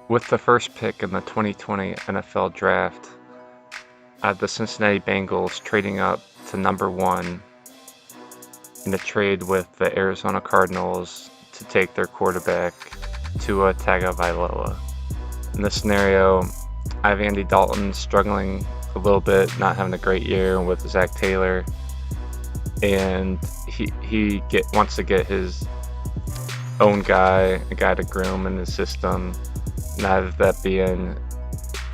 With the first pick in the 2020 NFL Draft, I have the Cincinnati Bengals trading up to number 1 in a trade with the Arizona Cardinals to take their quarterback, Tua Tagovailoa. In this scenario, I have Andy Dalton struggling a little bit, not having a great year with Zach Taylor, and he wants to get his own guy, a guy to groom in the system. Neither of that being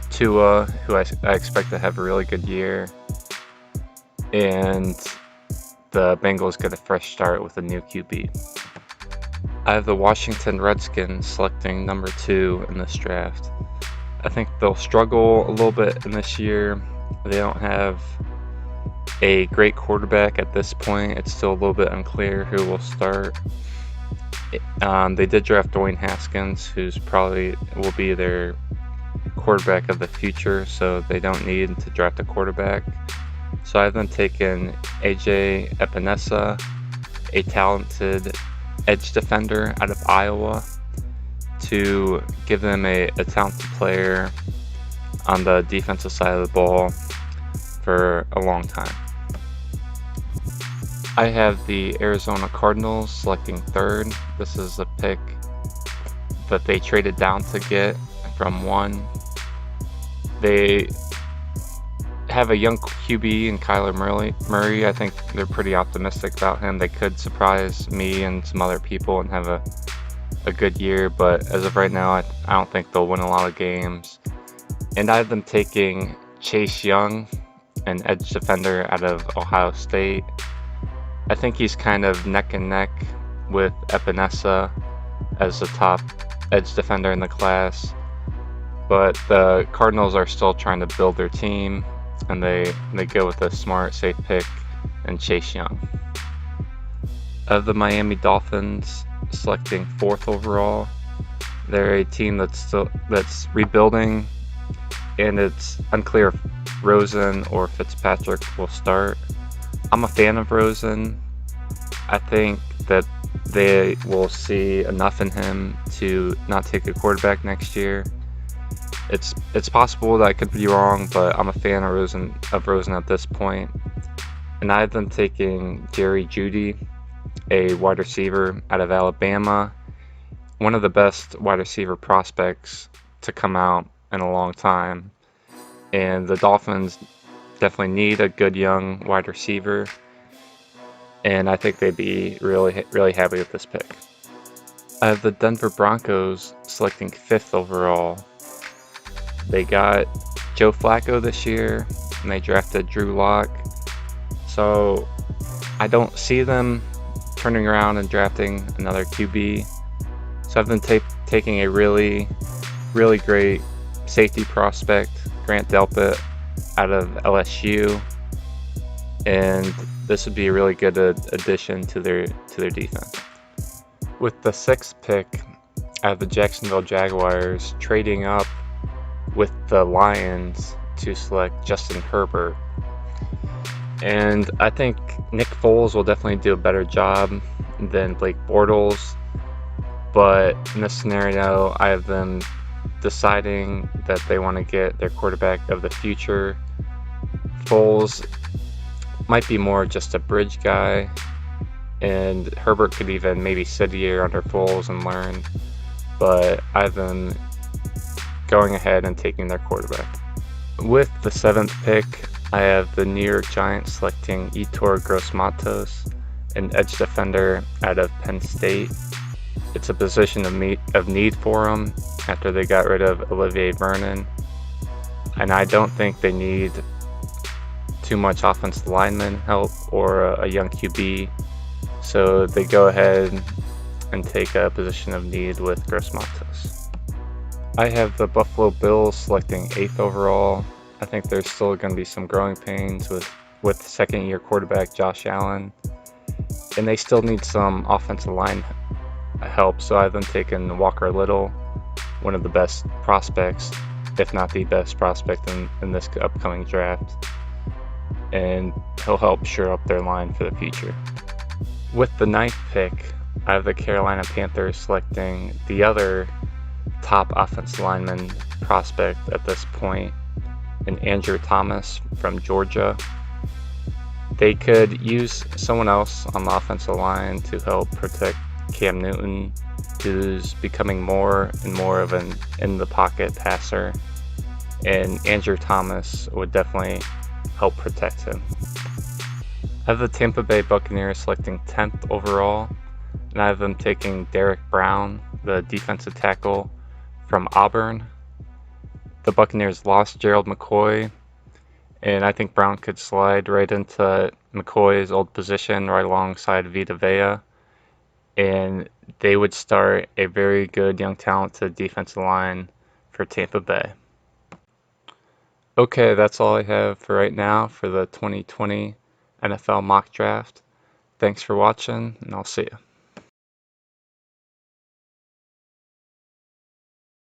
Tua, who I expect to have a really good year, and the Bengals get a fresh start with a new QB. I have the Washington Redskins selecting number 2 in this draft. I think they'll struggle a little bit in this year. They don't have a great quarterback at this point. It's still a little bit unclear who will start. They did draft Dwayne Haskins, who's probably will be their quarterback of the future, so they don't need to draft a quarterback. So I've then taken AJ Epinesa, a talented edge defender out of Iowa, to give them a talented player on the defensive side of the ball for a long time. I have the Arizona Cardinals selecting 3rd. This is a pick that they traded down to get from 1. They have a young QB in Kyler Murray. I think they're pretty optimistic about him. They could surprise me and some other people and have a good year, but as of right now, I don't think they'll win a lot of games. And I have them taking Chase Young, an edge defender out of Ohio State. I think he's kind of neck and neck with Epinesa as the top edge defender in the class, but the Cardinals are still trying to build their team, and they go with a smart, safe pick and Chase Young. Of the Miami Dolphins selecting 4th overall, they're a team that's rebuilding, and it's unclear if Rosen or Fitzpatrick will start. I'm a fan of Rosen. I think that they will see enough in him to not take a quarterback next year. It's possible that I could be wrong, but I'm a fan of Rosen at this point. And I have them taking Jerry Jeudy, a wide receiver out of Alabama, one of the best wide receiver prospects to come out in a long time. And the Dolphins definitely need a good young wide receiver, and I think they'd be really, really happy with this pick. I have the Denver Broncos selecting 5th overall. They got Joe Flacco this year, and they drafted Drew Lock. So I don't see them turning around and drafting another QB. So I've been taking a really, really great safety prospect, Grant Delpit, out of LSU, and this would be a really good addition to their defense. With the 6th pick, I have the Jacksonville Jaguars trading up with the Lions to select Justin Herbert, and I think Nick Foles will definitely do a better job than Blake Bortles, but in this scenario, I have them deciding that they want to get their quarterback of the future. Foles might be more just a bridge guy, and Herbert could even maybe sit a year under Foles and learn, but I've been going ahead and taking their quarterback. With the 7th pick, I have the New York Giants selecting Yetur Gross-Matos, an edge defender out of Penn State. It's a position of need for them after they got rid of Olivier Vernon, and I don't think they need too much offensive lineman help or a young QB, so they go ahead and take a position of need with Gross-Matos. I have the Buffalo Bills selecting 8th overall. I think there's still going to be some growing pains with second-year quarterback Josh Allen, and they still need some offensive line help, so I've been taking Walker Little, one of the best prospects, if not the best prospect in this upcoming draft, and he'll help shore up their line for the future. With the 9th pick, I have the Carolina Panthers selecting the other top offensive lineman prospect at this point in Andrew Thomas from Georgia. They could use someone else on the offensive line to help protect Cam Newton, who's becoming more and more of an in-the-pocket passer, and Andrew Thomas would definitely help protect him. I have the Tampa Bay Buccaneers selecting 10th overall, and I have them taking Derek Brown, the defensive tackle from Auburn. The Buccaneers lost Gerald McCoy, and I think Brown could slide right into McCoy's old position right alongside Vita Vea, and they would start a very good, young, talented defensive line for Tampa Bay. Okay, that's all I have for right now for the 2020 NFL mock draft. Thanks for watching, and I'll see you.